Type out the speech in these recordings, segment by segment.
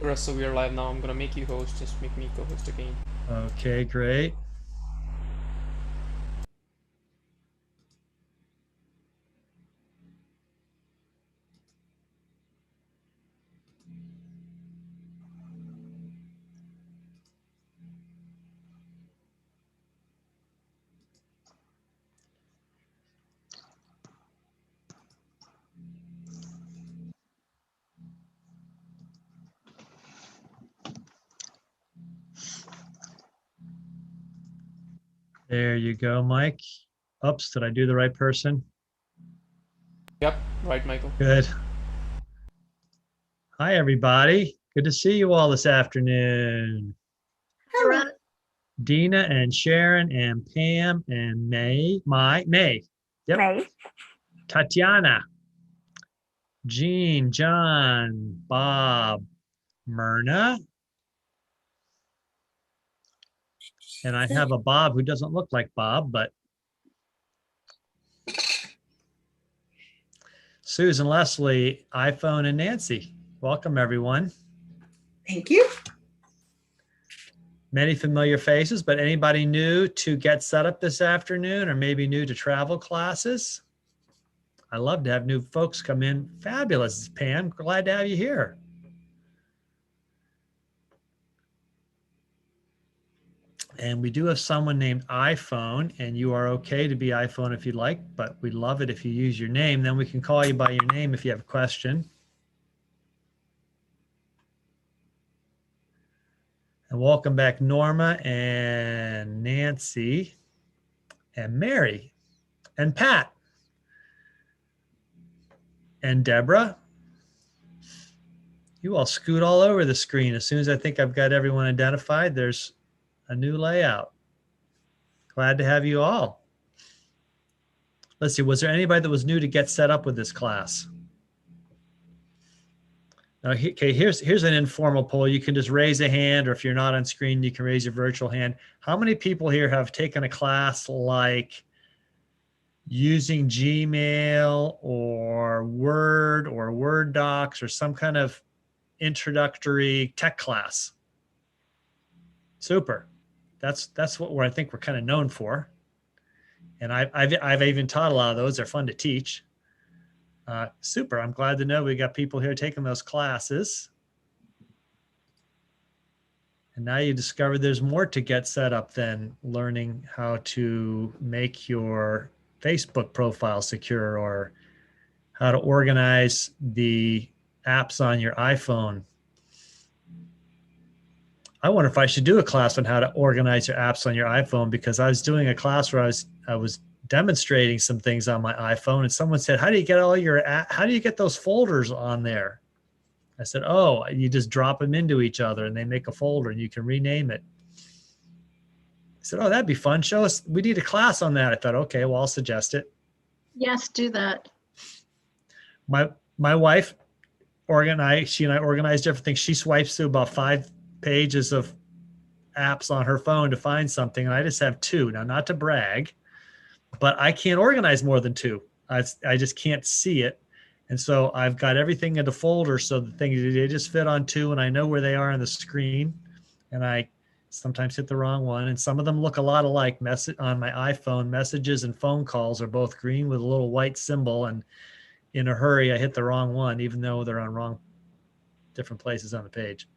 Russ, so we are live now. I'm gonna make you host. Just make me co-host again. Okay, great. There you go, Mike. Oops, did I do the right person? Yep, right, Michael. Good. Hi, everybody. Good to see you all this afternoon. Hello. Dina and Sharon and Pam and May. Yep. May. Tatiana, Jean, John, Bob, Myrna. And I have a Bob who doesn't look like Bob, but Susan, Leslie, iPhone, and Nancy. Welcome, everyone. Thank you. Many familiar faces, but anybody new to Get Set Up this afternoon or maybe new to travel classes? I love to have new folks come in. Fabulous, Pam. Glad to have you here. And we do have someone named iPhone, and you are okay to be iPhone if you'd like, but we'd love it if you use your name. Then we can call you by your name if you have a question. And welcome back, Norma and Nancy and Mary and Pat and Deborah. You all scoot all over the screen. As soon as I think I've got everyone identified, there's a new layout. Glad to have you all. Let's see, was there anybody that was new to Get Set Up with this class? Okay, here's an informal poll. You can just raise a hand, or if you're not on screen, you can raise your virtual hand. How many people here have taken a class like using Gmail or Word docs or some kind of introductory tech class? Super. That's what I think we're kind of known for. And I've even taught a lot of those. They're fun to teach. Super. I'm glad to know we got people here taking those classes. And now you discover there's more to Get Set Up than learning how to make your Facebook profile secure or how to organize the apps on your iPhone. I wonder if I should do a class on how to organize your apps on your iPhone, because I was doing a class where I was demonstrating some things on my iPhone, and someone said, how do you get those folders on there? I said, oh, you just drop them into each other and they make a folder and you can rename it. I said, oh, that'd be fun. Show us. We need a class on that. I thought, okay, well, I'll suggest it. Yes, do that. My wife she and I organized everything. She swipes through about 5 pages of apps on her phone to find something, and I just have 2. Now, not to brag, but I can't organize more than 2. I just can't see it. And so I've got everything into folders, so the things, they just fit on 2, and I know where they are on the screen, and I sometimes hit the wrong one. And some of them look a lot alike. On my iPhone, messages and phone calls are both green with a little white symbol, and in a hurry, I hit the wrong one, even though they're on different places on the page.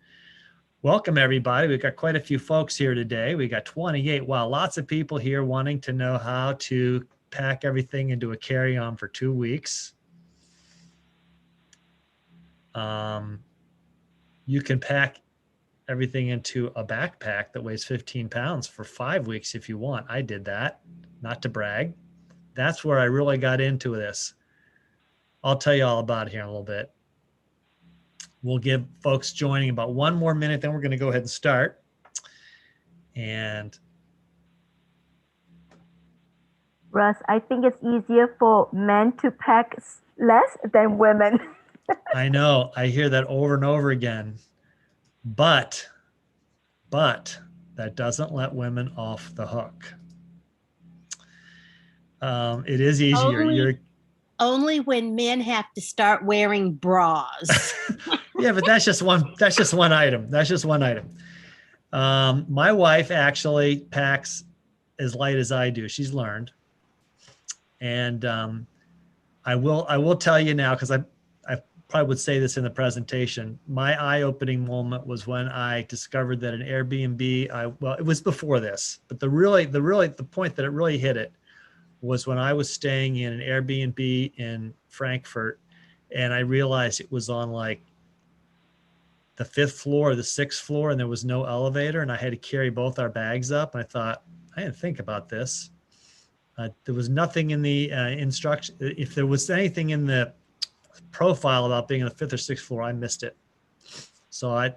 Welcome, everybody. We've got quite a few folks here today. We got 28. Wow, lots of people here wanting to know how to pack everything into a carry-on for 2 weeks. You can pack everything into a backpack that weighs 15 pounds for 5 weeks if you want. I did that, not to brag. That's where I really got into this. I'll tell you all about it here in a little bit. We'll give folks joining about 1 more minute, then we're going to go ahead and start. And Russ, I think it's easier for men to pack less than women. I know, I hear that over and over again, but that doesn't let women off the hook. It is easier. Only when men have to start wearing bras. Yeah, but that's just one. That's just one item. That's just one item. My wife actually packs as light as I do. She's learned, and I will tell you now, because I probably would say this in the presentation. My eye-opening moment was when I discovered that an Airbnb. Well, it was before this, but the point that it really hit it was when I was staying in an Airbnb in Frankfurt, and I realized it was on like the 5th floor or the 6th floor, and there was no elevator, and I had to carry both our bags up. And I thought, I didn't think about this. There was nothing in the instruction. If there was anything in the profile about being on the 5th or 6th floor, I missed it. So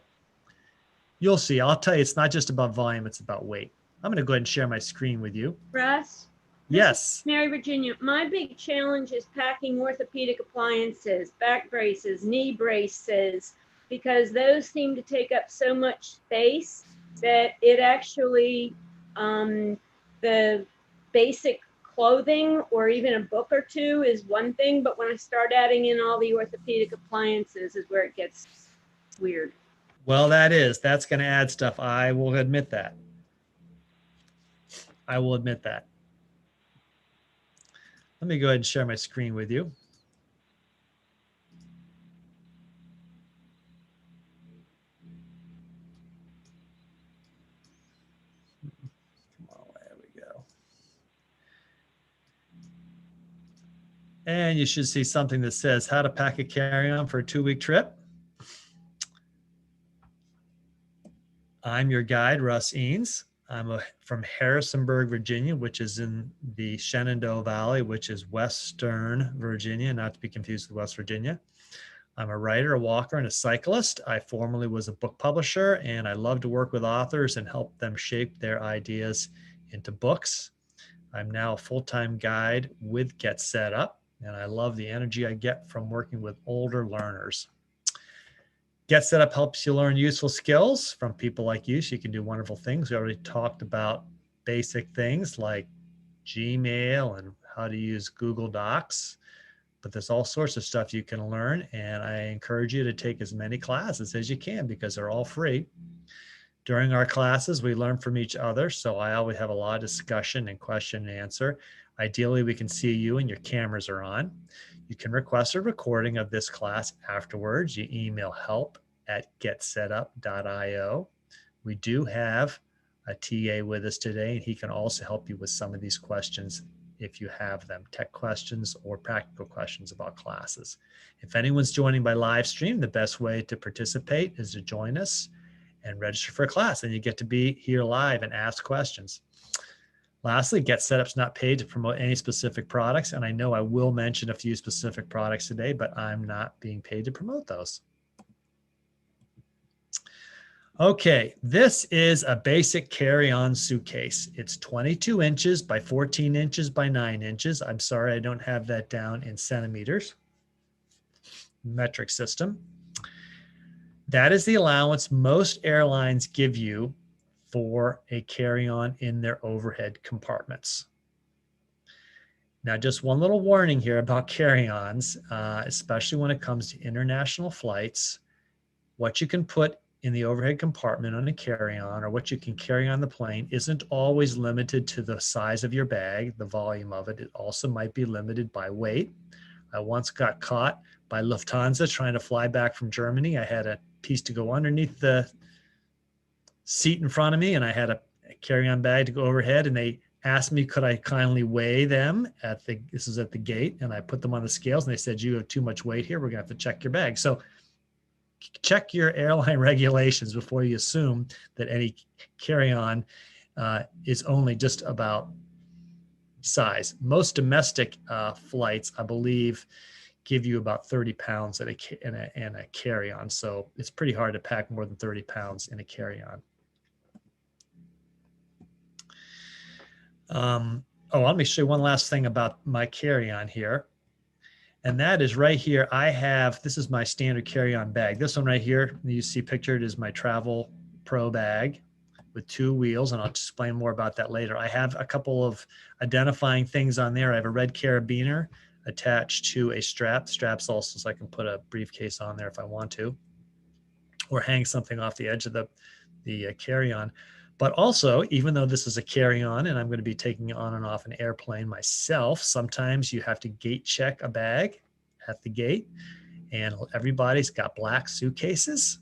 you'll see. I'll tell you, it's not just about volume, it's about weight. I'm going to go ahead and share my screen with you. Russ? Yes. Mary Virginia, my big challenge is packing orthopedic appliances, back braces, knee braces, because those seem to take up so much space that it actually, the basic clothing or even a book or two is one thing, but when I start adding in all the orthopedic appliances is where it gets weird. Well, that's going to add stuff. I will admit that. I will admit that. Let me go ahead and share my screen with you. Oh, there we go. And you should see something that says how to pack a carry-on for a 2-week trip. I'm your guide, Russ Eanes. I'm from Harrisonburg, Virginia, which is in the Shenandoah Valley, which is Western Virginia, not to be confused with West Virginia. I'm a writer, a walker, and a cyclist. I formerly was a book publisher, and I love to work with authors and help them shape their ideas into books. I'm now a full-time guide with Get Set Up, and I love the energy I get from working with older learners. Get Set Up helps you learn useful skills from people like you, so you can do wonderful things. We already talked about basic things like Gmail and how to use Google Docs, but there's all sorts of stuff you can learn, and I encourage you to take as many classes as you can because they're all free. During our classes, we learn from each other, so I always have a lot of discussion and question and answer. Ideally, we can see you and your cameras are on. You can request a recording of this class afterwards. You email help@getsetup.io. We do have a TA with us today, and he can also help you with some of these questions if you have them, tech questions or practical questions about classes. If anyone's joining by live stream, the best way to participate is to join us and register for a class, and you get to be here live and ask questions. Lastly, Get Set Up's not paid to promote any specific products, and I know I will mention a few specific products today, but I'm not being paid to promote those. Okay, this is a basic carry-on suitcase. It's 22 inches by 14 inches by 9 inches. I'm sorry, I don't have that down in centimeters. Metric system. That is the allowance most airlines give you for a carry-on in their overhead compartments. Now, just one little warning here about carry-ons, especially when it comes to international flights. What you can put in the overhead compartment on a carry-on or what you can carry on the plane isn't always limited to the size of your bag, the volume of it. It also might be limited by weight. I once got caught by Lufthansa trying to fly back from Germany. I had a piece to go underneath the seat in front of me, and I had a carry-on bag to go overhead, and they asked me, could I kindly weigh them this is at the gate, and I put them on the scales, and they said, you have too much weight here. We're gonna have to check your bag. So check your airline regulations before you assume that any carry-on is only just about size. Most domestic flights, I believe, give you about 30 pounds in a carry-on. So it's pretty hard to pack more than 30 pounds in a carry-on. Let me show you one last thing about my carry-on here. And that is right here. This is my standard carry-on bag. This one right here, you see pictured, is my Travel Pro bag with 2 wheels, and I'll explain more about that later. I have a couple of identifying things on there. I have a red carabiner attached to a strap. The strap's also so I can put a briefcase on there if I want to. or hang something off the edge of the carry-on. But also, even though this is a carry-on and I'm going to be taking it on and off an airplane myself, sometimes you have to gate check a bag at the gate, and everybody's got black suitcases.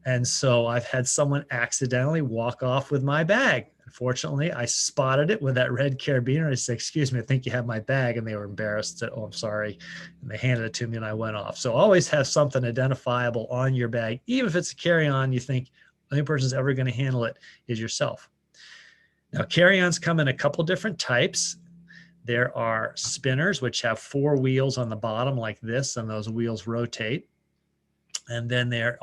And so I've had someone accidentally walk off with my bag. Unfortunately, I spotted it with that red carabiner. I said, "Excuse me, I think you have my bag." And they were embarrassed. "Oh, I'm sorry." And they handed it to me and I went off. So always have something identifiable on your bag. Even if it's a carry-on, you think the only person's ever going to handle it is yourself. Now, carry-ons come in a couple different types. There are spinners, which have 4 wheels on the bottom like this, and those wheels rotate. And then they're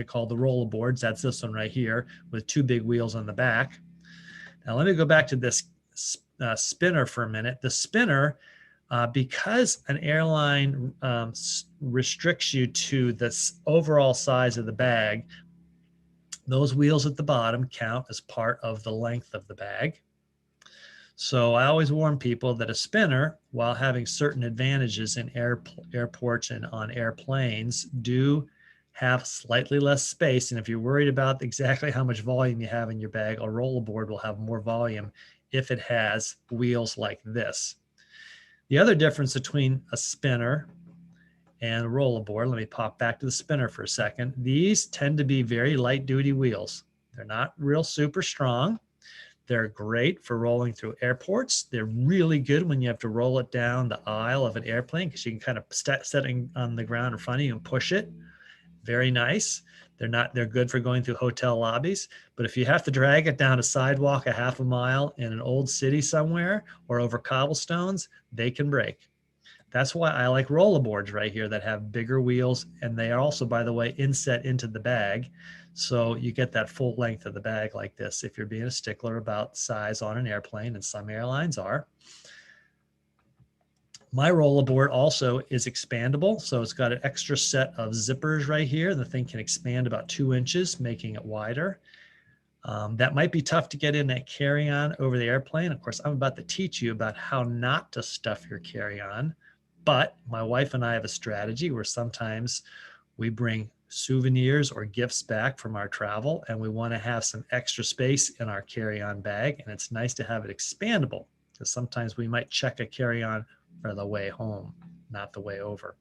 called the rollerboards. That's this one right here with 2 big wheels on the back. Now, let me go back to this spinner for a minute. The spinner, because an airline restricts you to this overall size of the bag, those wheels at the bottom count as part of the length of the bag. So I always warn people that a spinner, while having certain advantages in airports and on airplanes, do have slightly less space. And if you're worried about exactly how much volume you have in your bag, a rollerboard will have more volume if it has wheels like this. The other difference between a spinner and a rollerboard, let me pop back to the spinner for a second. These tend to be very light duty wheels. They're not real super strong. They're great for rolling through airports. They're really good when you have to roll it down the aisle of an airplane because you can kind of set it on the ground in front of you and push it. Very nice. They're good for going through hotel lobbies. But if you have to drag it down a sidewalk a half a mile in an old city somewhere or over cobblestones, they can break. That's why I like rollerboards right here that have bigger wheels. And they are also, by the way, inset into the bag. So you get that full length of the bag like this if you're being a stickler about size on an airplane, and some airlines are. My rollerboard also is expandable. So it's got an extra set of zippers right here. The thing can expand about 2 inches, making it wider. That might be tough to get in that carry-on over the airplane. Of course, I'm about to teach you about how not to stuff your carry-on. But my wife and I have a strategy where sometimes we bring souvenirs or gifts back from our travel, and we want to have some extra space in our carry-on bag. And it's nice to have it expandable because sometimes we might check a carry-on for the way home, not the way over.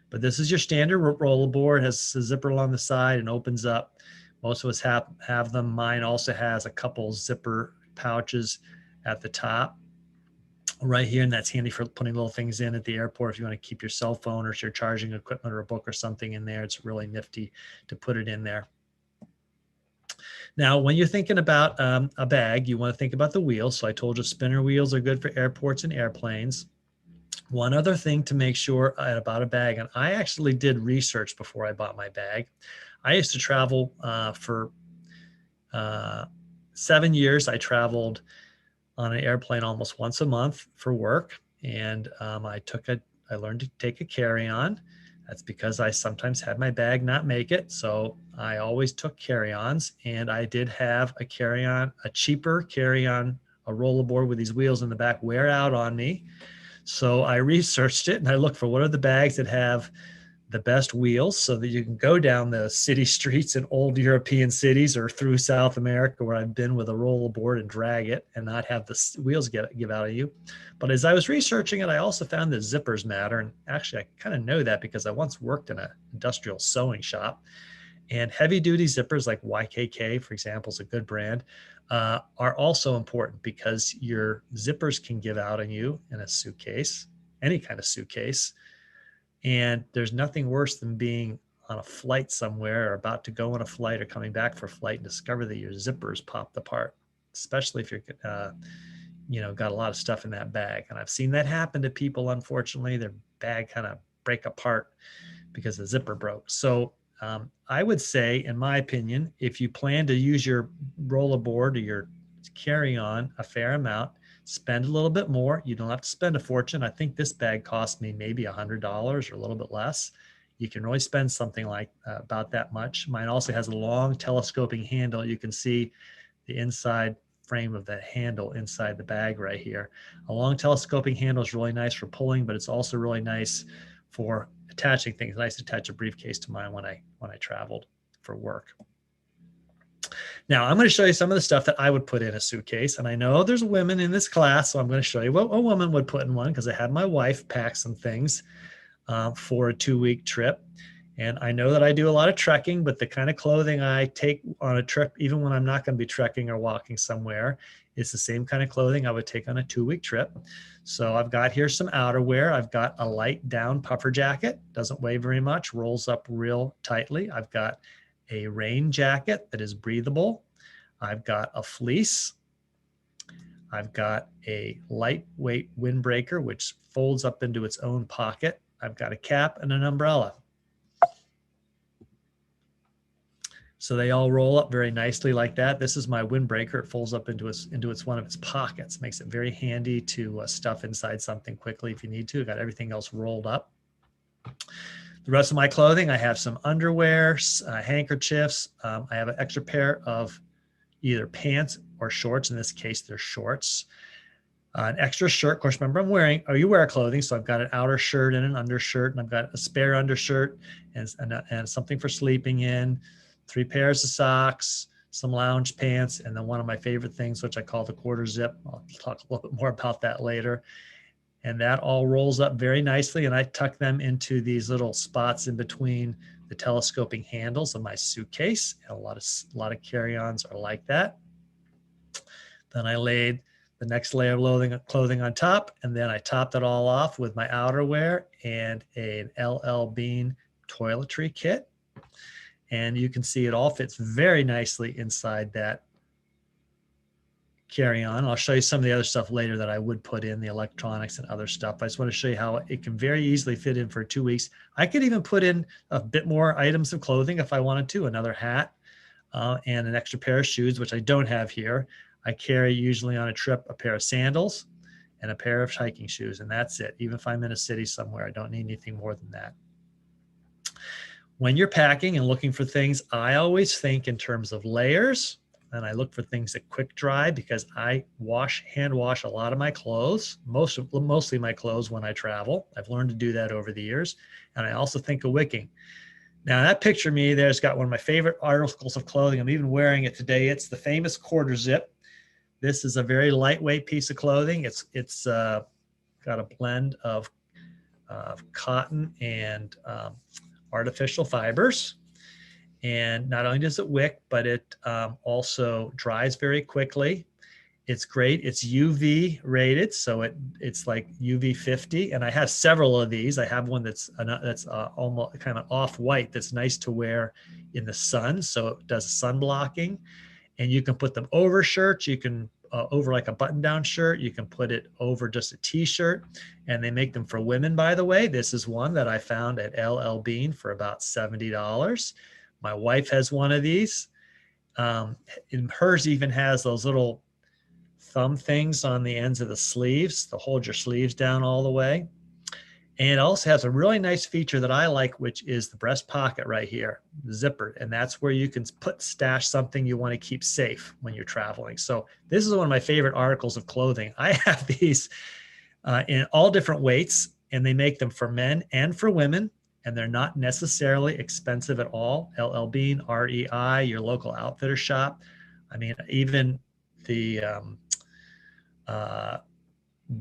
But this is your standard rollerboard, has a zipper along the side and opens up. Most of us have them. Mine also has a couple zipper pouches at the top right here, and that's handy for putting little things in at the airport. If you want to keep your cell phone or your charging equipment or a book or something in there, it's really nifty to put it in there. Now, when you're thinking about a bag, you want to think about the wheels. So I told you spinner wheels are good for airports and airplanes. One other thing to make sure about a bag, and I actually did research before I bought my bag. I used to travel for 7 years. I traveled on an airplane almost once a month for work. And I learned to take a carry-on. That's because I sometimes had my bag not make it. So I always took carry-ons, and I did have a carry-on, a cheaper carry-on, a rollerboard with these wheels in the back wear out on me. So I researched it and I looked for what are the bags that have the best wheels so that you can go down the city streets in old European cities or through South America where I've been with a rollerboard and drag it and not have the wheels give out of you. But as I was researching it, I also found that zippers matter. And actually, I kind of know that because I once worked in an industrial sewing shop, and heavy duty zippers like YKK, for example, is a good brand, are also important because your zippers can give out on you in a suitcase, any kind of suitcase. And there's nothing worse than being on a flight somewhere or about to go on a flight or coming back for a flight and discover that your zippers popped apart, especially if you're, got a lot of stuff in that bag. And I've seen that happen to people. Unfortunately, their bag kind of break apart because the zipper broke. So I would say, in my opinion, if you plan to use your rollerboard or your carry-on a fair amount, spend a little bit more. You don't have to spend a fortune. I think this bag cost me maybe $100 or a little bit less. You can really spend something like about that much. Mine also has a long telescoping handle. You can see the inside frame of the handle inside the bag right here. A long telescoping handle is really nice for pulling, but it's also really nice for attaching things. I used to attach a briefcase to mine when I traveled. for work. Now, I'm going to show you some of the stuff that I would put in a suitcase. And I know there's women in this class, so I'm going to show you what a woman would put in one, because I had my wife pack some things for a 2-week trip. And I know that I do a lot of trekking, but the kind of clothing I take on a trip, even when I'm not going to be trekking or walking somewhere, is the same kind of clothing I would take on a 2-week trip. So I've got here some outerwear. I've got a light down puffer jacket, doesn't weigh very much, rolls up real tightly. I've got a rain jacket that is breathable. I've got a fleece. I've got a lightweight windbreaker, which folds up into its own pocket. I've got a cap and an umbrella. So they all roll up very nicely like that. This is my windbreaker. It folds up into its one of its pockets. Makes it very handy to stuff inside something quickly if you need to. Got everything else rolled up. The rest of my clothing, I have some underwear, handkerchiefs. I have an extra pair of either pants or shorts. In this case, they're shorts. An extra shirt. Of course, remember you wear clothing. So I've got an outer shirt and an undershirt, and I've got a spare undershirt and something for sleeping in. 3 pairs of socks, some lounge pants, and then one of my favorite things, which I call the quarter zip. I'll talk a little bit more about that later. And that all rolls up very nicely. And I tuck them into these little spots in between the telescoping handles of my suitcase. And a lot of carry-ons are like that. Then I laid the next layer of clothing on top, and then I topped it all off with my outerwear and an LL Bean toiletry kit. And you can see it all fits very nicely inside that carry-on. I'll show you some of the other stuff later that I would put in, the electronics and other stuff. I just want to show you how it can very easily fit in for 2 weeks. I could even put in a bit more items of clothing if I wanted to, another hat and an extra pair of shoes, which I don't have here. I carry usually on a trip a pair of sandals and a pair of hiking shoes, and that's it. Even if I'm in a city somewhere, I don't need anything more than that. When you're packing and looking for things, I always think in terms of layers, and I look for things that quick dry, because I hand wash a lot of my clothes, mostly my clothes when I travel. I've learned to do that over the years. And I also think of wicking. Now that picture of me there's got one of my favorite articles of clothing. I'm even wearing it today. It's the famous quarter zip. This is a very lightweight piece of clothing. It's got a blend of cotton and artificial fibers. And not only does it wick, but it also dries very quickly. It's great. It's UV rated, so it's like UV 50. And I have several of these. I have one that's almost kind of off-white that's nice to wear in the sun, so it does sun blocking. And you can put them over shirts. You can over like a button-down shirt. You can put it over just a t-shirt. And they make them for women, by the way. This is one that I found at LL Bean for about $70. My wife has one of these. And hers even has those little thumb things on the ends of the sleeves to hold your sleeves down all the way. And it also has a really nice feature that I like, which is the breast pocket right here, zippered. And that's where you can stash something you want to keep safe when you're traveling. So this is one of my favorite articles of clothing. I have these in all different weights, and they make them for men and for women. And they're not necessarily expensive at all. LL Bean, REI, your local outfitter shop. I mean, even the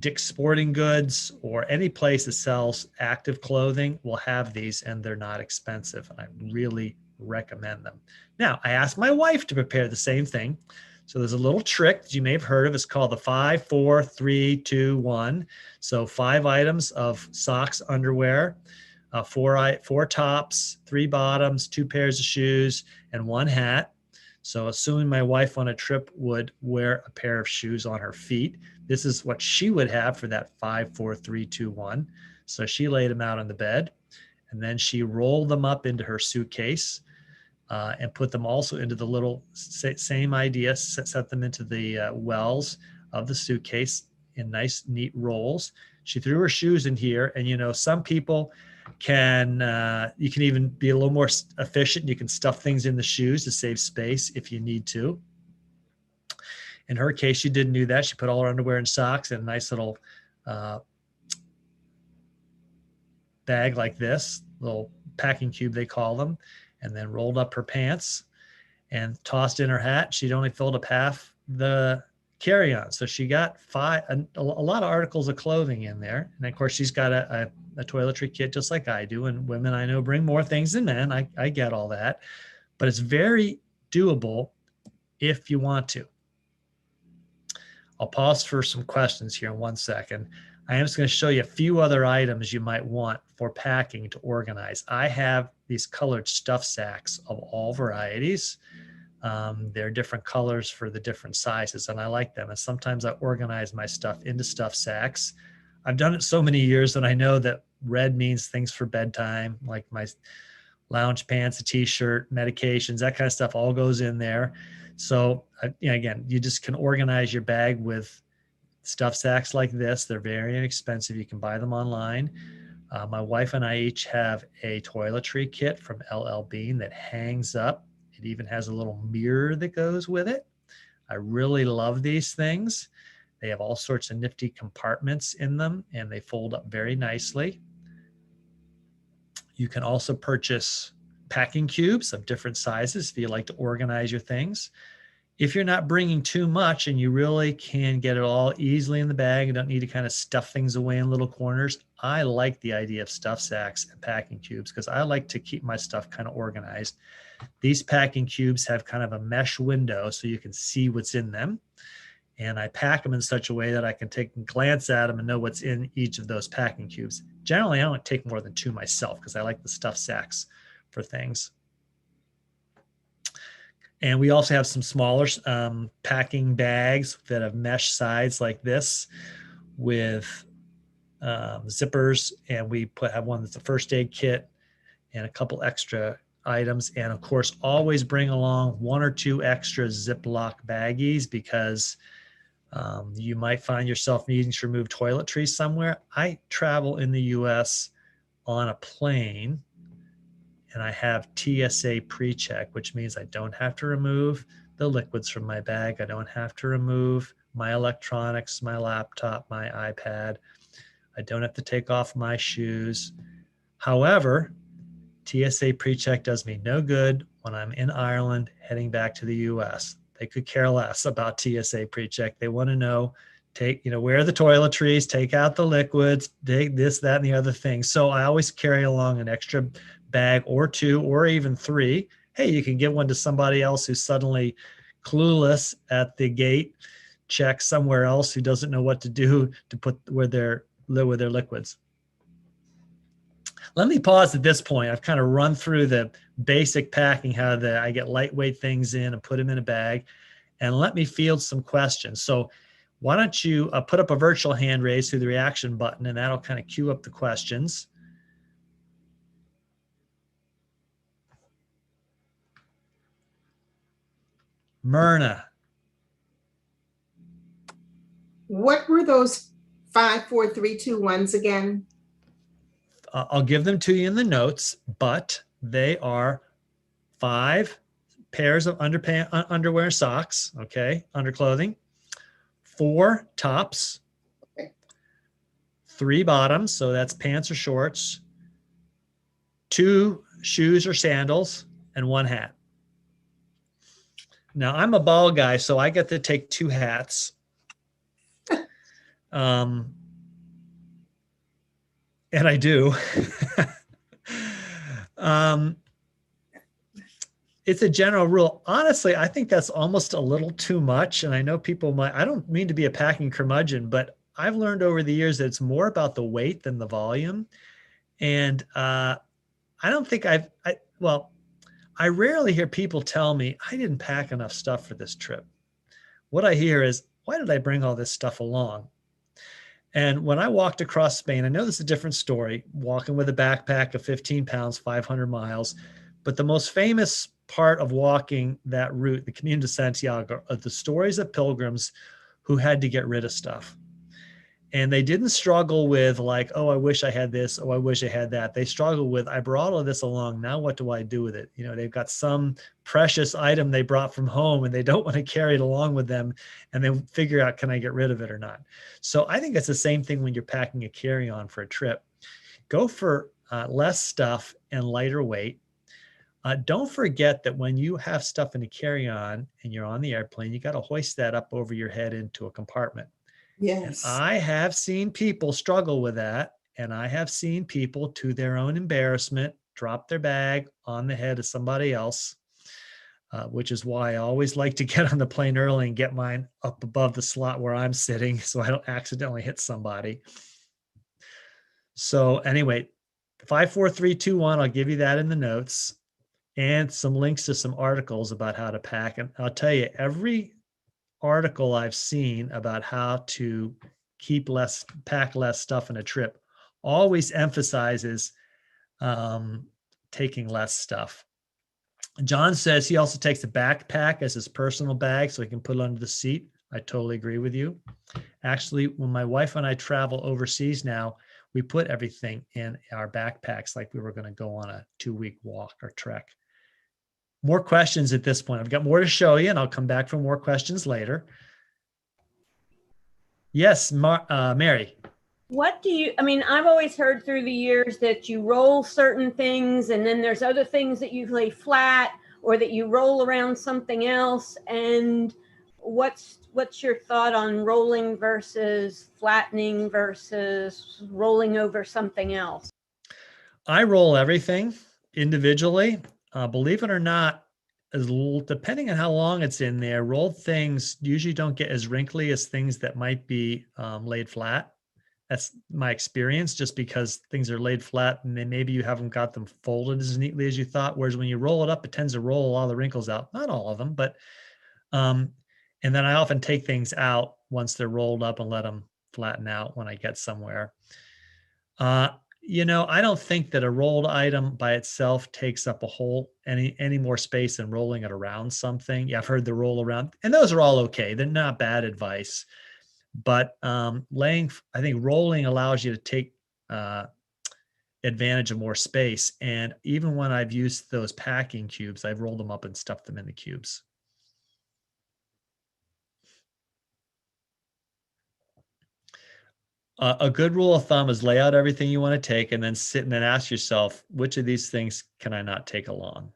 Dick's Sporting Goods or any place that sells active clothing will have these, and they're not expensive. And I really recommend them. Now, I asked my wife to prepare the same thing. So there's a little trick that you may have heard of. It's called the 5, 4, 3, 2, 1. So 5 items of socks, underwear, 4 tops, 3 bottoms, 2 pairs of shoes, and 1 hat. So assuming my wife on a trip would wear a pair of shoes on her feet, this is what she would have for that 5, 4, 3, 2, 1. So she laid them out on the bed, and then she rolled them up into her suitcase and put them also into the little same idea, set them into the wells of the suitcase in nice, neat rolls. She threw her shoes in here, and some people can you can even be a little more efficient. You can stuff things in the shoes to save space if you need to. In her case, she didn't do that. She put all her underwear and socks in a nice little bag like this, little packing cube they call them. and then rolled up her pants and tossed in her hat. She'd only filled up half the carry-on. So she got a lot of articles of clothing in there. And of course, she's got a toiletry kit just like I do. And women I know bring more things than men. I get all that. But it's very doable if you want to. I'll pause for some questions here in 1 second. I am just going to show you a few other items you might want for packing to organize. I have these colored stuff sacks of all varieties. They're different colors for the different sizes, and I like them. And sometimes I organize my stuff into stuff sacks. I've done it so many years that I know that red means things for bedtime, like my lounge pants, a t-shirt, medications, that kind of stuff all goes in there. So again, you just can organize your bag with stuff sacks like this. They're very inexpensive. You can buy them online. My wife and I each have a toiletry kit from LL Bean that hangs up. It even has a little mirror that goes with it. I really love these things. They have all sorts of nifty compartments in them, and they fold up very nicely. You can also purchase packing cubes of different sizes if you like to organize your things. If you're not bringing too much and you really can get it all easily in the bag and don't need to kind of stuff things away in little corners, I like the idea of stuff sacks and packing cubes because I like to keep my stuff kind of organized. These packing cubes have kind of a mesh window so you can see what's in them. And I pack them in such a way that I can take a glance at them and know what's in each of those packing cubes. Generally, I don't take more than 2 myself because I like the stuff sacks for things. And we also have some smaller packing bags that have mesh sides like this with zippers. And we have one that's a first aid kit and a couple extra items. And of course, always bring along 1 or 2 extra Ziploc baggies because you might find yourself needing to remove toiletries somewhere. I travel in the US on a plane and I have TSA pre-check, which means I don't have to remove the liquids from my bag. I don't have to remove my electronics, my laptop, my iPad. I don't have to take off my shoes. However, TSA pre-check does me no good when I'm in Ireland heading back to the US. They could care less about TSA pre-check. They want to know, where are the toiletries, take out the liquids, take this, that, and the other thing. So I always carry along an extra bag or 2 or even 3. Hey, you can give one to somebody else who's suddenly clueless at the gate, check somewhere else who doesn't know what to do to put with their liquids. Let me pause at this point. I've kind of run through the basic packing, how I get lightweight things in and put them in a bag, and let me field some questions. So why don't you put up a virtual hand raise through the reaction button, and that'll kind of queue up the questions. Myrna. What were those 5, 4, 3, 2, 1s again? I'll give them to you in the notes, but they are 5 pairs of underwear and socks, okay, underclothing, 4 tops, Okay. 3 bottoms, so that's pants or shorts, 2 shoes or sandals, and 1 hat. Now, I'm a bald guy, so I get to take 2 hats. And I do. It's a general rule. Honestly, I think that's almost a little too much. And I know people I don't mean to be a packing curmudgeon, but I've learned over the years that it's more about the weight than the volume. And I don't think I rarely hear people tell me I didn't pack enough stuff for this trip. What I hear is, why did I bring all this stuff along? And when I walked across Spain, I know this is a different story, walking with a backpack of 15 pounds, 500 miles. But the most famous part of walking that route, the Camino de Santiago, are the stories of pilgrims who had to get rid of stuff. And they didn't struggle with like, oh, I wish I had this. Oh, I wish I had that. They struggled with, I brought all of this along. Now what do I do with it? They've got some precious item they brought from home and they don't want to carry it along with them. And then figure out, can I get rid of it or not? So I think it's the same thing when you're packing a carry-on for a trip. Go for less stuff and lighter weight. Don't forget that when you have stuff in a carry-on and you're on the airplane, you got to hoist that up over your head into a compartment. And Yes. I have seen people struggle with that. And I have seen people, to their own embarrassment, drop their bag on the head of somebody else, which is why I always like to get on the plane early and get mine up above the slot where I'm sitting so I don't accidentally hit somebody. So anyway, 5, 4, 3, 2, 1, I'll give you that in the notes, and some links to some articles about how to pack. And I'll tell you, every article I've seen about how to pack less stuff in a trip always emphasizes taking less stuff. John says he also takes a backpack as his personal bag so he can put it under the seat. I totally agree with you. Actually, when my wife and I travel overseas now, we put everything in our backpacks like we were going to go on a 2-week walk or trek. More questions at this point. I've got more to show you, and I'll come back for more questions later. Yes, Mary. What do you, I mean, I've always heard through the years that you roll certain things and then there's other things that you lay flat or that you roll around something else. And what's your thought on rolling versus flattening versus rolling over something else? I roll everything individually. Believe it or not, depending on how long it's in there, rolled things usually don't get as wrinkly as things that might be laid flat. That's my experience, just because things are laid flat and then maybe you haven't got them folded as neatly as you thought. Whereas when you roll it up, it tends to roll a lot of the wrinkles out. Not all of them, but, and then I often take things out once they're rolled up and let them flatten out when I get somewhere. I don't think that a rolled item by itself takes up any more space than rolling it around something. Yeah, I've heard the roll around, and those are all okay. They're not bad advice. But I think rolling allows you to take advantage of more space. And even when I've used those packing cubes, I've rolled them up and stuffed them in the cubes. A good rule of thumb is lay out everything you want to take and then sit and then ask yourself, which of these things can I not take along?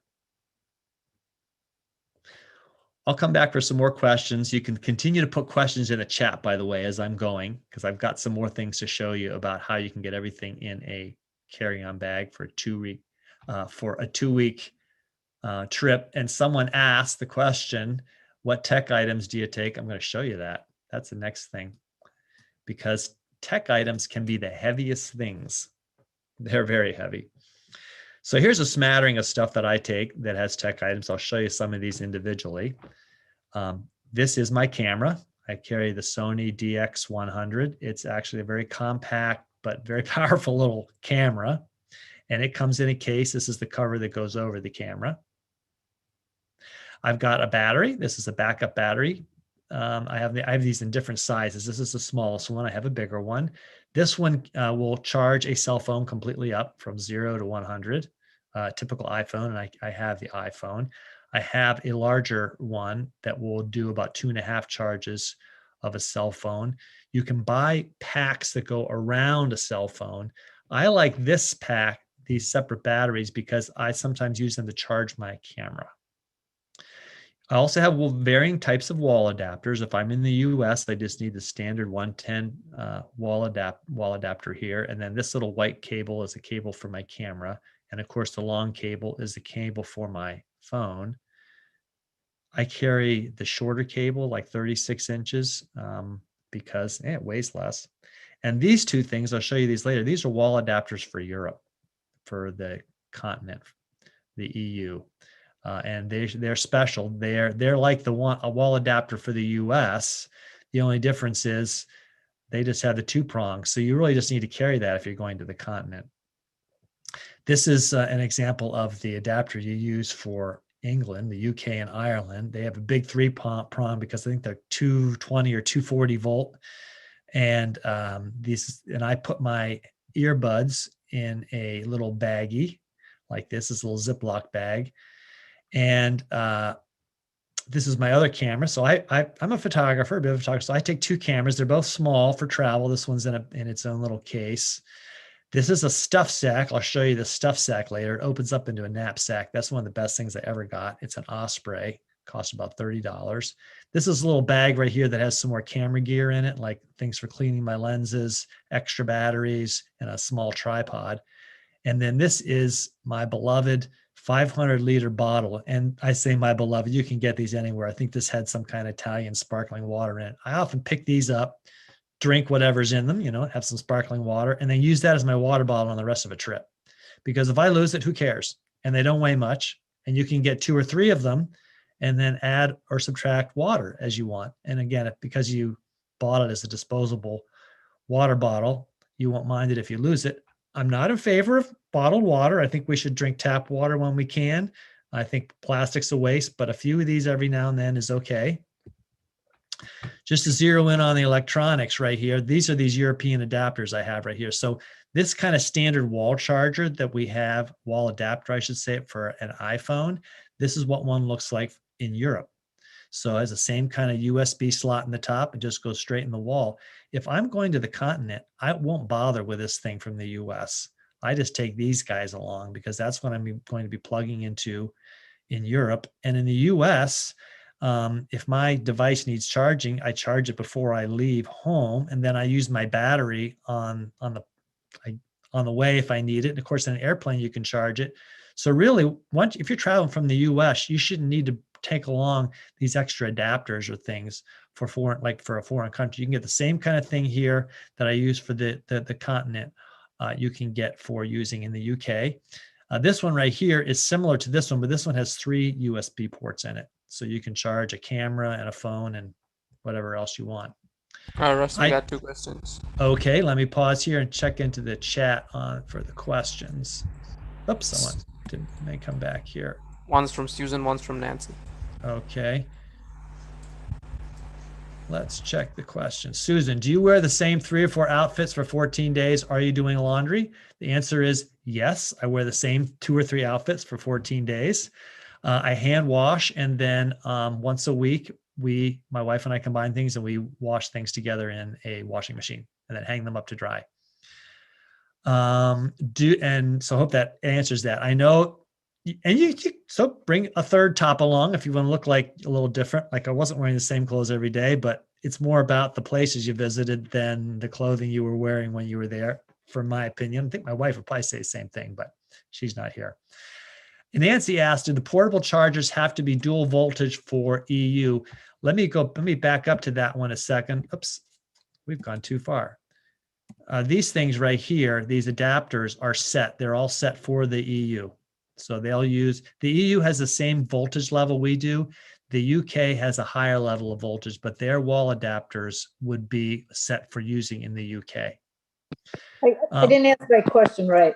I'll come back for some more questions. You can continue to put questions in the chat, by the way, as I'm going, because I've got some more things to show you about how you can get everything in a carry-on bag for a 2-week trip. And someone asked the question, what tech items do you take? I'm going to show you that. That's the next thing, because tech items can be the heaviest things. They're very heavy. So here's a smattering of stuff that I take that has tech items. I'll show you some of these individually. This is my camera. I carry the Sony DX100. It's actually a very compact but very powerful little camera. And it comes in a case. This is the cover that goes over the camera. I've got a battery. This is a backup battery. I have these in different sizes. This is the smallest one. I have a bigger one. This one will charge a cell phone completely up from 0 to 100, typical iPhone, and I have the iPhone. I have a larger one that will do about 2.5 charges of a cell phone. You can buy packs that go around a cell phone. I like this pack, these separate batteries, because I sometimes use them to charge my camera. I also have varying types of wall adapters. If I'm in the US, I just need the standard 110 wall adapter here. And then this little white cable is a cable for my camera. And of course, the long cable is the cable for my phone. I carry the shorter cable, like 36 inches, because it weighs less. And these two things, I'll show you these later. These are wall adapters for Europe, for the continent, the EU. And they're special. They're like a wall adapter for the US. The only difference is they just have the 2 prongs. So you really just need to carry that if you're going to the continent. This is an example of the adapter you use for England, the UK, and Ireland. They have a big 3-prong because I think they're 220 or 240 volt. And I put my earbuds in a little baggie like this is a little Ziploc bag. And this is my other camera. So I'm a photographer, a bit of a photographer. So I take 2 cameras. They're both small for travel. This one's in its own little case. This is a stuff sack. I'll show you the stuff sack later. It opens up into a knapsack. That's one of the best things I ever got. It's an Osprey. Cost about $30. This is a little bag right here that has some more camera gear in it, like things for cleaning my lenses, extra batteries, and a small tripod. And then this is my beloved 500-liter bottle. And I say my beloved, you can get these anywhere. I think this had some kind of Italian sparkling water in it. I often pick these up, drink whatever's in them, have some sparkling water, and then use that as my water bottle on the rest of a trip. Because if I lose it, who cares? And they don't weigh much. And you can get 2 or 3 of them and then add or subtract water as you want. And again, because you bought it as a disposable water bottle, you won't mind it if you lose it. I'm not in favor of bottled water. I think we should drink tap water when we can. I think plastic's a waste, but a few of these every now and then is okay. Just to zero in on the electronics right here, these are these European adapters I have right here. So this kind of standard wall charger that we have, wall adapter, I should say, for an iPhone, this is what one looks like in Europe. So it has the same kind of USB slot in the top and just goes straight in the wall. If I'm going to the continent, I won't bother with this thing from the US. I just take these guys along because that's what I'm going to be plugging into in Europe. And in the US, if my device needs charging, I charge it before I leave home, and then I use my battery on the way if I need it. And of course, in an airplane, you can charge it. So really, if you're traveling from the US, you shouldn't need to take along these extra adapters or things for a foreign country. You can get the same kind of thing here that I use for the continent. You can get for using in the UK. This one right here is similar to this one, but this one has 3 USB ports in it. So you can charge a camera and a phone and whatever else you want. Russ, I got 2 questions. Okay, let me pause here and check into the chat for the questions. Oops, someone may come back here. One's from Susan, one's from Nancy. Okay. Let's check the question. Susan, do you wear the same 3 or 4 outfits for 14 days? Are you doing laundry? The answer is yes. I wear the same 2 or 3 outfits for 14 days. I hand wash, and then once a week, my wife and I combine things and we wash things together in a washing machine and then hang them up to dry. And so I hope that answers that. I know, and so bring a 3rd top along if you want to look like a little different. Like I wasn't wearing the same clothes every day, but it's more about the places you visited than the clothing you were wearing when you were there, for my opinion. I think my wife would probably say the same thing, but she's not here. And Nancy asked, do the portable chargers have to be dual voltage for EU? Let me back up to that one a second. Oops, we've gone too far. These things right here, these adapters are set. They're all set for the EU. So the EU has the same voltage level we do. The UK has a higher level of voltage, but their wall adapters would be set for using in the UK. I didn't answer my question right.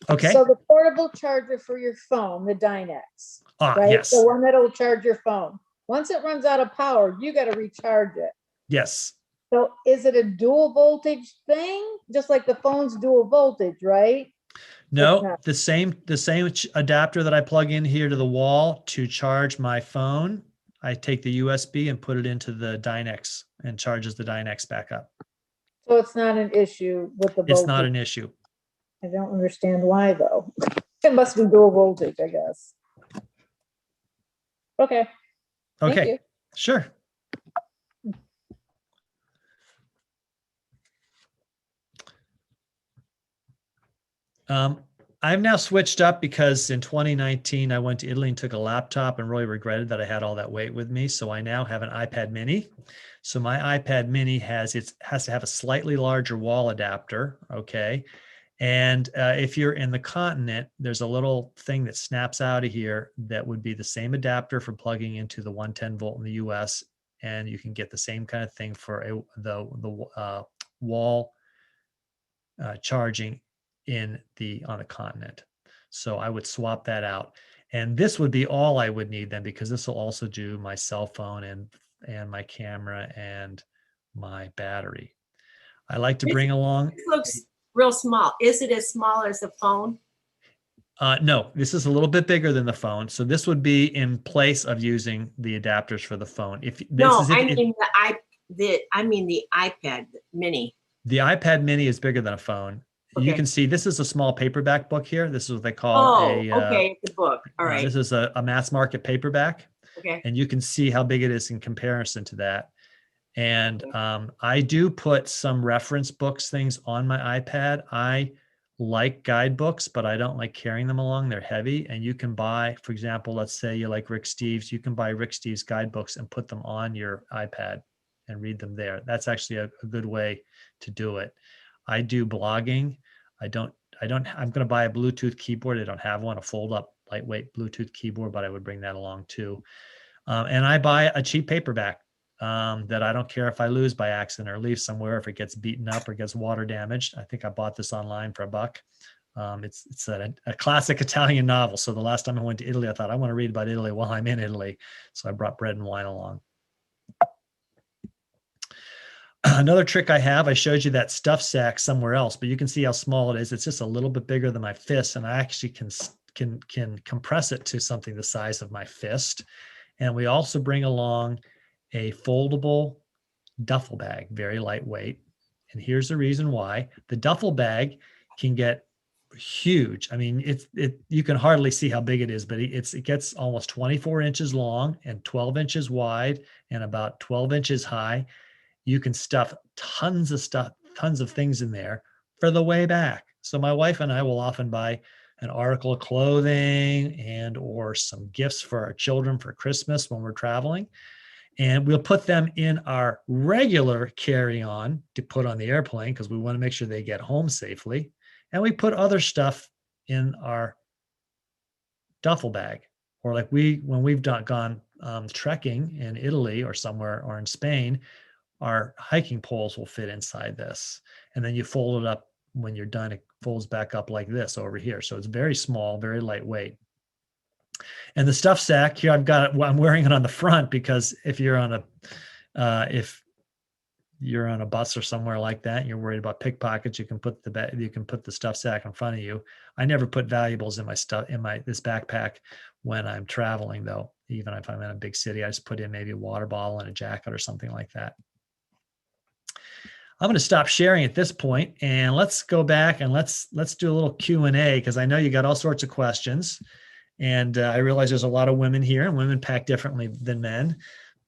Okay. So the portable charger for your phone, the Dynex, right? Yes. The one that'll charge your phone. Once it runs out of power, you got to recharge it. Yes. So is it a dual voltage thing? Just like the phone's dual voltage, right? No, the same adapter that I plug in here to the wall to charge my phone. I take the USB and put it into the Dynex and charges the Dynex back up. So it's not an issue with the voltage. It's not an issue. I don't understand why though. It must be dual voltage, I guess. Okay. Thank Okay. you. Sure. I've now switched up because in 2019, I went to Italy and took a laptop and really regretted that I had all that weight with me. So I now have an iPad mini. So my iPad mini has to have a slightly larger wall adapter. Okay. And if you're in the continent, there's a little thing that snaps out of here that would be the same adapter for plugging into the 110 volt in the US. And you can get the same kind of thing for the wall charging on the continent. So I would swap that out. And this would be all I would need then, because this will also do my cell phone and my camera and my battery. I like to bring along. This looks real small. Is it as small as the phone? No, this is a little bit bigger than the phone. So this would be in place of using the adapters for the phone. I mean the iPad mini. The iPad mini is bigger than a phone. You Okay. can see this is a small paperback book here. This is what they call Oh, a okay, the book. All right. this is a mass market paperback, Okay. and you can see how big it is in comparison to that. And Okay. I do put some reference books things on my iPad. I like guidebooks, but I don't like carrying them along. They're heavy. And you can buy, for example, let's say you like Rick Steves, you can buy Rick Steves guidebooks and put them on your iPad and read them there. That's actually a good way to do it. I do blogging. I'm going to buy a Bluetooth keyboard. I don't have one, a fold up lightweight Bluetooth keyboard, but I would bring that along too. And I buy a cheap paperback that I don't care if I lose by accident or leave somewhere, if it gets beaten up or gets water damaged. I think I bought this online for $1. It's a classic Italian novel. So the last time I went to Italy, I thought I want to read about Italy while I'm in Italy. So I brought bread and wine along. Another trick I have, I showed you that stuff sack somewhere else, but you can see how small it is. It's just a little bit bigger than my fist, and I actually can compress it to something the size of my fist. And we also bring along a foldable duffel bag, very lightweight. And here's the reason why. The duffel bag can get huge. I mean, you can hardly see how big it is, but it gets almost 24 inches long and 12 inches wide and about 12 inches high. You can stuff tons of things in there for the way back. So my wife and I will often buy an article of clothing and or some gifts for our children for Christmas when we're traveling. And we'll put them in our regular carry-on to put on the airplane because we want to make sure they get home safely. And we put other stuff in our duffel bag. Or like when we've gone trekking in Italy or somewhere or in Spain, our hiking poles will fit inside this. And then you fold it up when you're done, it folds back up like this over here. So it's very small, very lightweight. And the stuff sack here, I'm wearing it on the front because if you're on a bus or somewhere like that, and you're worried about pickpockets, you can put the stuff sack in front of you. I never put valuables in this backpack when I'm traveling though. Even if I'm in a big city, I just put in maybe a water bottle and a jacket or something like that. I'm going to stop sharing at this point and let's go back and let's do a little Q&A because I know you got all sorts of questions. And I realize there's a lot of women here and women pack differently than men.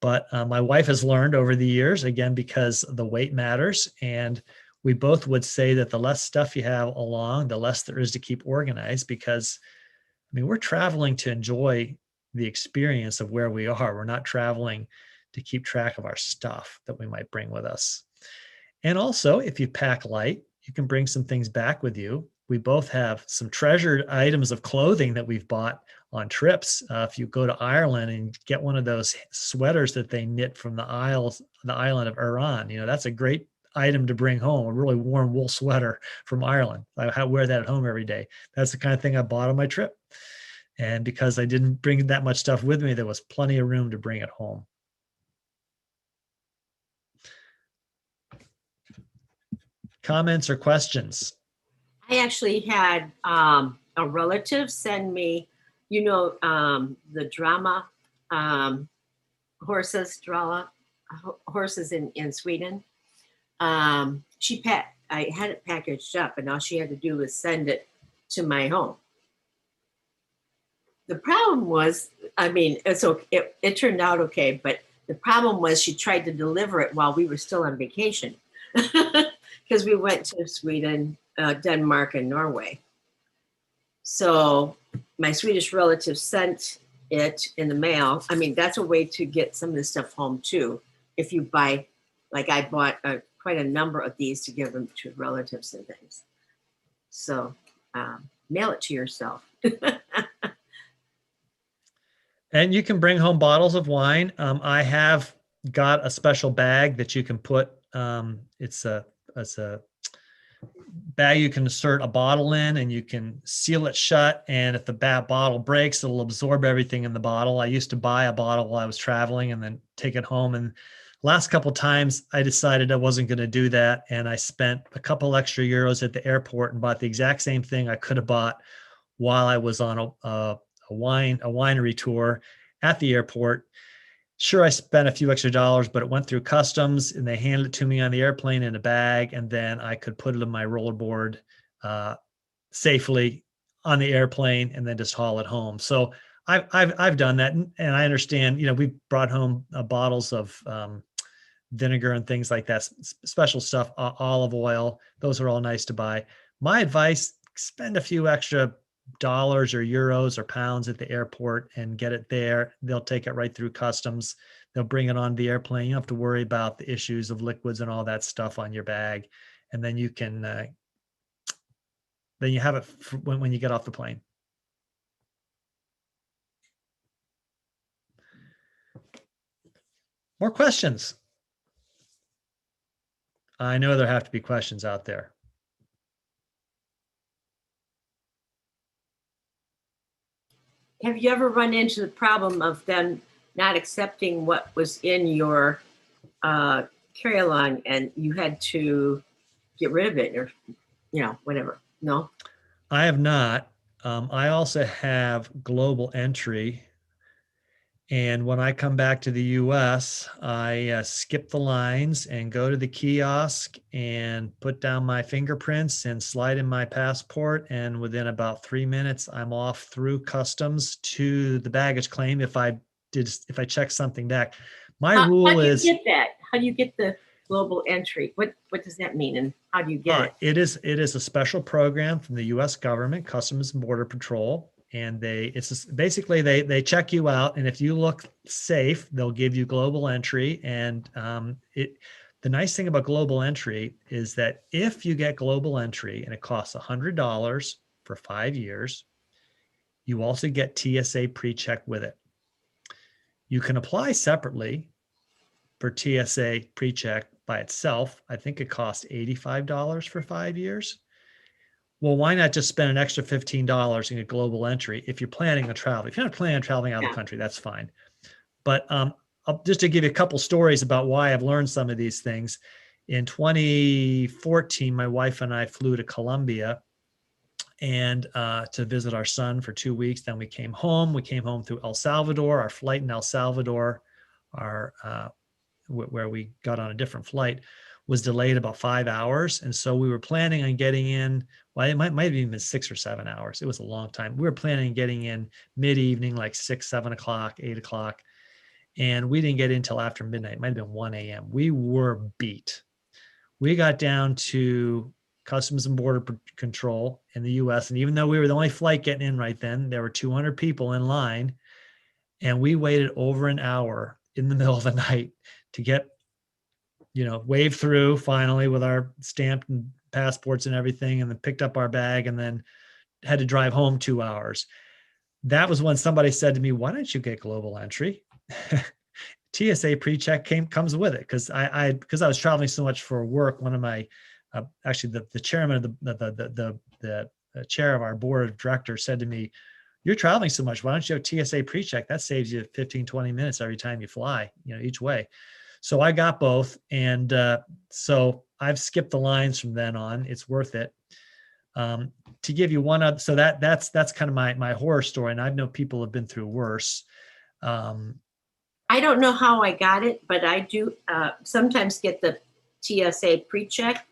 But my wife has learned over the years, again, because the weight matters. And we both would say that the less stuff you have along, the less there is to keep organized because, I mean, we're traveling to enjoy the experience of where we are. We're not traveling to keep track of our stuff that we might bring with us. And also, if you pack light, you can bring some things back with you. We both have some treasured items of clothing that we've bought on trips. If you go to Ireland and get one of those sweaters that they knit from the island of Iran, that's a great item to bring home, a really warm wool sweater from Ireland. I wear that at home every day. That's the kind of thing I bought on my trip. And because I didn't bring that much stuff with me, there was plenty of room to bring it home. Comments or questions? I actually had a relative send me, the drama horses in Sweden. I had it packaged up, and all she had to do was send it to my home. The problem was, it turned out okay, but the problem was she tried to deliver it while we were still on vacation because we went to Sweden, Denmark, and Norway. So my Swedish relative sent it in the mail. I mean, that's a way to get some of this stuff home too. If you buy, like I bought quite a number of these to give them to relatives and things. So mail it to yourself. And you can bring home bottles of wine. I have got a special bag that you can put. It's a bag you can insert a bottle in, and you can seal it shut. And if the bottle breaks, it'll absorb everything in the bottle. I used to buy a bottle while I was traveling and then take it home. And last couple of times, I decided I wasn't going to do that, and I spent a couple extra euros at the airport and bought the exact same thing I could have bought while I was on a winery tour at the airport. Sure, I spent a few extra dollars, but it went through customs and they handed it to me on the airplane in a bag, and then I could put it in my rollerboard safely on the airplane and then just haul it home. So I've done that, and I understand. We brought home bottles of vinegar and things like that, special stuff, olive oil. Those are all nice to buy. My advice: spend a few extra dollars or euros or pounds at the airport and get it there. They'll take it right through customs. They'll bring it on the airplane. You don't have to worry about the issues of liquids and all that stuff on your bag, and then you can then you have it when you get off the plane. More questions? I know there have to be questions out there. Have you ever run into the problem of them not accepting what was in your carry-along and you had to get rid of it or, whatever? No? I have not. I also have global entry. And when I come back to the US, I skip the lines and go to the kiosk and put down my fingerprints and slide in my passport. And within about 3 minutes, I'm off through customs to the baggage claim if I check something back. My rule is— How do you get that? How do you get the global entry? What does that mean, and how do you get it? It is a special program from the US government, Customs and Border Patrol. And basically they check you out, and if you look safe, they'll give you global entry. And the nice thing about global entry is that if you get global entry and it costs $100 for 5 years, you also get TSA pre-check with it. You can apply separately for TSA pre-check by itself. I think it costs $85 for 5 years. Well, why not just spend an extra $15 and get global entry if you're planning to travel? If you're not planning on traveling out of the country, that's fine. But just to give you a couple stories about why I've learned some of these things. In 2014, my wife and I flew to Colombia and to visit our son for 2 weeks. Then we came home. We came home through El Salvador. Our flight in El Salvador, where we got on a different flight, was delayed about 5 hours. And so we were planning on getting in, well, it might have even been 6 or 7 hours. It was a long time. We were planning on getting in mid-evening, like 6, 7 o'clock, 8 o'clock. And we didn't get in until after midnight. It might have been 1 a.m. We were beat. We got down to Customs and Border Control in the US. And even though we were the only flight getting in right then, there were 200 people in line. And we waited over an hour in the middle of the night to get, waved through finally with our stamped and passports and everything, and then picked up our bag and then had to drive home 2 hours. That was when somebody said to me, "Why don't you get global entry?" TSA pre-check comes with it, because I was traveling so much for work. One of my actually the chairman of the chair of our board of directors said to me, "You're traveling so much. Why don't you have TSA pre-check? That saves you 15, 20 minutes every time you fly, each way." So I got both. And so I've skipped the lines from then on. It's worth it. To give you one other, so that's kind of my horror story. And I know people have been through worse. I don't know how I got it, but I do sometimes get the TSA pre-check.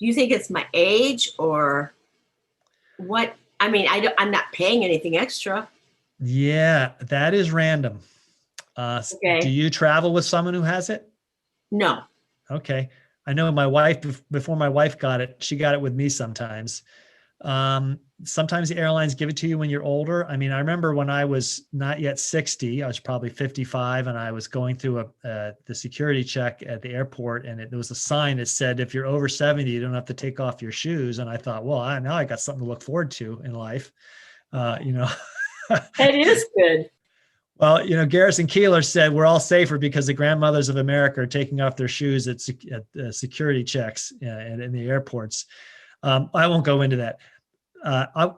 Do you think it's my age or what? I mean, I'm not paying anything extra. Yeah, that is random. Okay. Do you travel with someone who has it? No. Okay. I know my wife, before my wife got it, she got it with me sometimes. Sometimes the airlines give it to you when you're older. I mean, I remember when I was not yet 60, I was probably 55, and I was going through the security check at the airport, and there was a sign that said, "If you're over 70, you don't have to take off your shoes." And I thought, well, now I got something to look forward to in life. That is good. Well, Garrison Keillor said we're all safer because the grandmothers of America are taking off their shoes at security checks and in the airports. I won't go into that.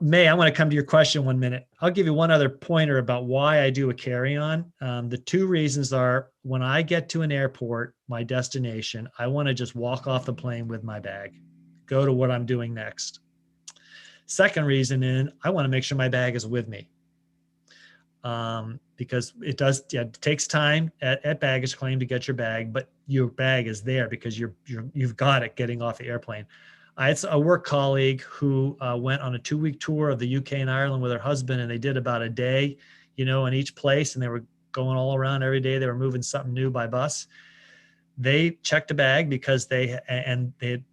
May, I want to come to your question 1 minute. I'll give you one other pointer about why I do a carry-on. The two reasons are, when I get to an airport, my destination, I want to just walk off the plane with my bag, go to what I'm doing next. Second reason is I want to make sure my bag is with me. Because it takes time at baggage claim to get your bag, but your bag is there because you've got it getting off the airplane. I had a work colleague who went on a 2-week tour of the UK and Ireland with her husband, and they did about a day, in each place, and they were going all around every day. They were moving something new by bus. They checked a bag because they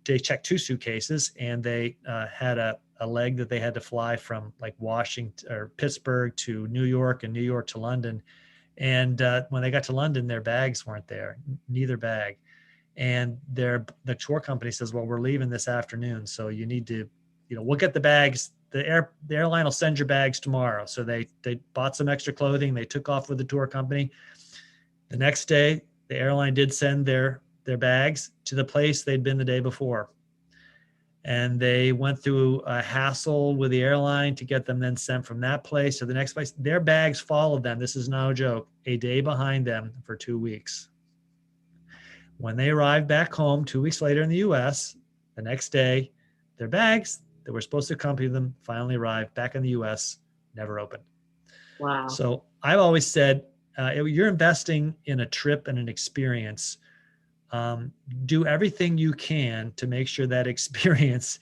checked 2 suitcases, and they had a leg that they had to fly from like Washington or Pittsburgh to New York and New York to London. And when they got to London, their bags weren't there, neither bag. And the tour company says, well, we're leaving this afternoon, so you need to, we'll get the bags. The airline will send your bags tomorrow. So they bought some extra clothing. They took off with the tour company. The next day, the airline did send their bags to the place they'd been the day before. And they went through a hassle with the airline to get them then sent from that place to the next place. Their bags followed them. This is no joke, a day behind them for 2 weeks. When they arrived back home 2 weeks later in the US, the next day, their bags that were supposed to accompany them finally arrived back in the US, never opened. Wow. So I've always said, you're investing in a trip and an experience. Do everything you can to make sure that experience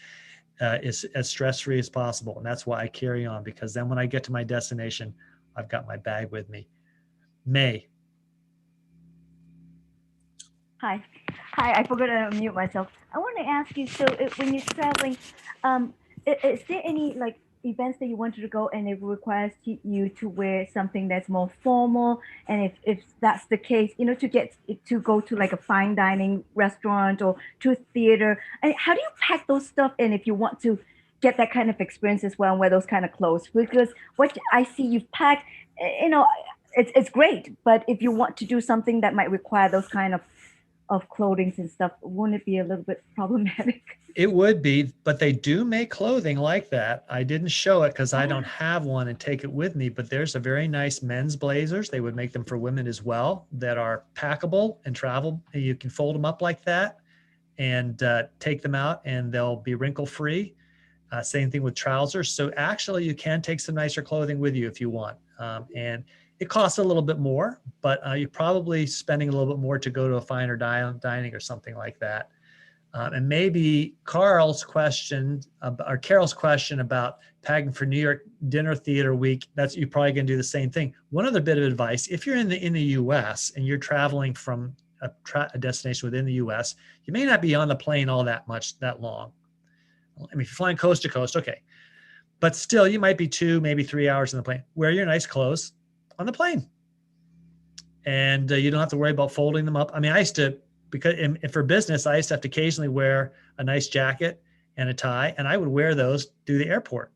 is as stress-free as possible. And that's why I carry on, because then when I get to my destination, I've got my bag with me. May. Hi, I forgot to unmute myself. I want to ask you, so when you're traveling, is there any like events that you wanted to go and it requires you to wear something that's more formal? And if that's the case, to go to like a fine dining restaurant or to a theater, and how do you pack those stuff in if you want to get that kind of experience as well and wear those kind of clothes? Because what I see you've packed, it's great, but if you want to do something that might require those kind of clothing and stuff, wouldn't it be a little bit problematic? It would be, but they do make clothing like that. I didn't show it because I don't have one and take it with me, but there's a very nice men's blazers. They would make them for women as well that are packable and travel. You can fold them up like that and take them out and they'll be wrinkle free. Same thing with trousers. So actually you can take some nicer clothing with you if you want. And it costs a little bit more, but you're probably spending a little bit more to go to a finer dining or something like that. And maybe Carol's question about packing for New York dinner theater week, you're probably going to do the same thing. One other bit of advice, if you're in the US and you're traveling from a destination within the US, you may not be on the plane all that long. I mean, if you're flying coast to coast, okay. But still, you might be 2, maybe 3 hours in the plane. Wear your nice clothes on the plane. And you don't have to worry about folding them up. I mean, I used to, because for business, I used to have to occasionally wear a nice jacket and a tie, and I would wear those through the airport.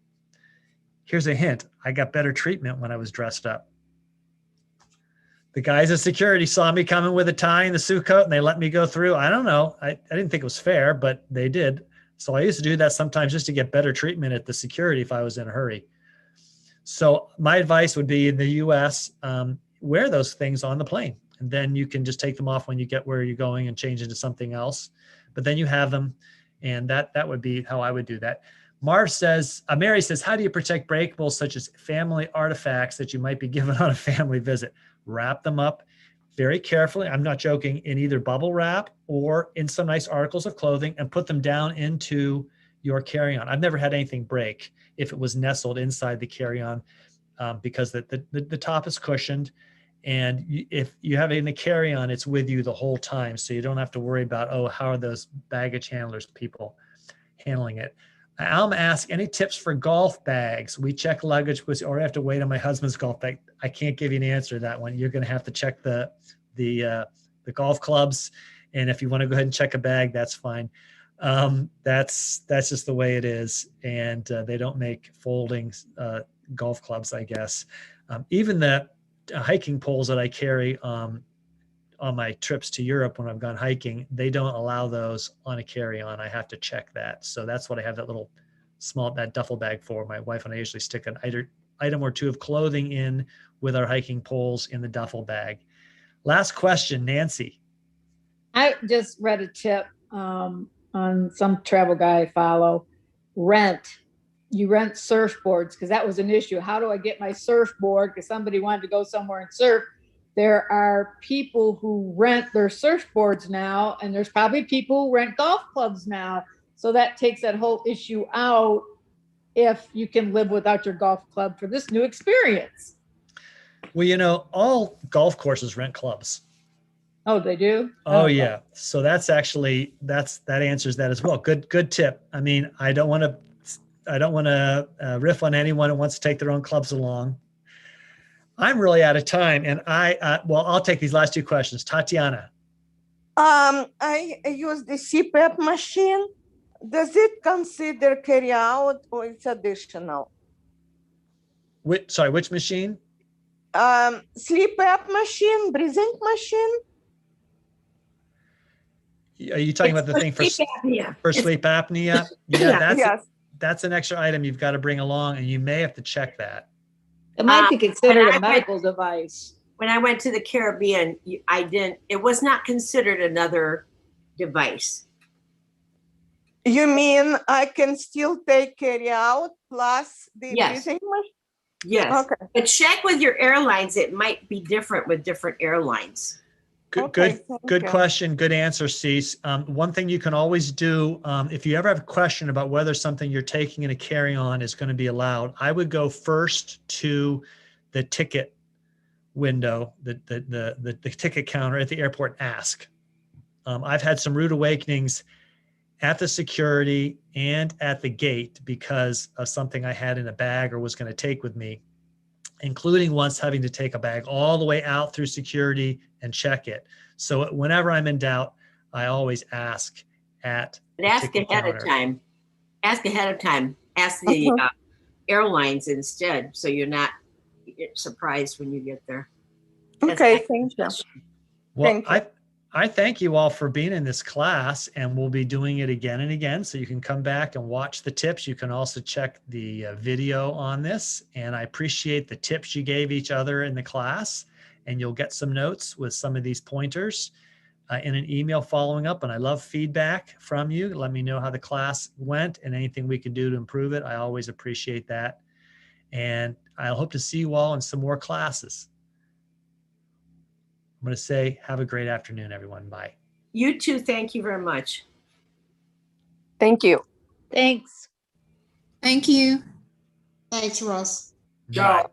Here's a hint. I got better treatment when I was dressed up. The guys at security saw me coming with a tie and the suit coat, and they let me go through. I don't know. I didn't think it was fair, but they did. So I used to do that sometimes just to get better treatment at the security if I was in a hurry. So my advice would be in the US, wear those things on the plane. And then you can just take them off when you get where you're going and change into something else. But then you have them, and that would be how I would do that. Mary says, how do you protect breakables such as family artifacts that you might be given on a family visit? Wrap them up very carefully. I'm not joking, in either bubble wrap or in some nice articles of clothing and put them down into your carry-on. I've never had anything break if it was nestled inside the carry-on because the top is cushioned. And if you have it in the carry-on, it's with you the whole time. So you don't have to worry about, how are those baggage handlers people handling it? Alma asks, any tips for golf bags? We check luggage, or I have to wait on my husband's golf bag. I can't give you an answer to that one. You're going to have to check the golf clubs. And if you want to go ahead and check a bag, that's fine. That's just the way it is. And they don't make folding golf clubs, I guess. Even the hiking poles that I carry on my trips to Europe when I've gone hiking, they don't allow those on a carry-on. I have to check that. So that's what I have that duffel bag for. My wife and I usually stick an item or two of clothing in with our hiking poles in the duffel bag. Last question, Nancy. I just read a tip on some travel guide I follow. You rent surfboards, because that was an issue. How do I get my surfboard? Because somebody wanted to go somewhere and surf. There are people who rent their surfboards now, and there's probably people who rent golf clubs now. So that takes that whole issue out if you can live without your golf club for this new experience. Well, all golf courses rent clubs. Oh, they do? Oh yeah. So that's actually, that answers that as well. Good tip. I mean, I don't want to riff on anyone who wants to take their own clubs along. I'm really out of time, and I'll take these last two questions. Tatiana. I use the CPAP machine. Does it consider carry out or it's additional? Which machine? Sleep app machine, breathing machine. Are you talking about the thing for sleep apnea? For sleep apnea? Yes. That's an extra item you've got to bring along, and you may have to check that. It might be considered when I a medical device. When I went to the Caribbean, it was not considered another device. You mean I can still take carry out plus the Yes. breathing machine? Yes. Okay. But check with your airlines. It might be different with different airlines. Good thank you. question. Good answer, Cease. One thing you can always do, if you ever have a question about whether something you're taking in a carry-on is going to be allowed, I would go first to the ticket window, the ticket counter at the airport, and ask. I've had some rude awakenings at the security and at the gate because of something I had in a bag or was going to take with me, including once having to take a bag all the way out through security and check it. So whenever I'm in doubt, I always ask at But ask ticket ahead counter. of time. Ask ahead of time. Ask the airlines instead, so you're not surprised when you get there. Okay, thank you. Well, Thank you. I thank you all for being in this class, and we'll be doing it again and again. So you can come back and watch the tips. You can also check the video on this. And I appreciate the tips you gave each other in the class. And you'll get some notes with some of these pointers in an email following up. And I love feedback from you. Let me know how the class went and anything we can do to improve it. I always appreciate that. And I hope to see you all in some more classes. I'm going to say, have a great afternoon, everyone. Bye. You too. Thank you very much. Thank you. Thanks. Thank you. Thanks, Ross. Bye.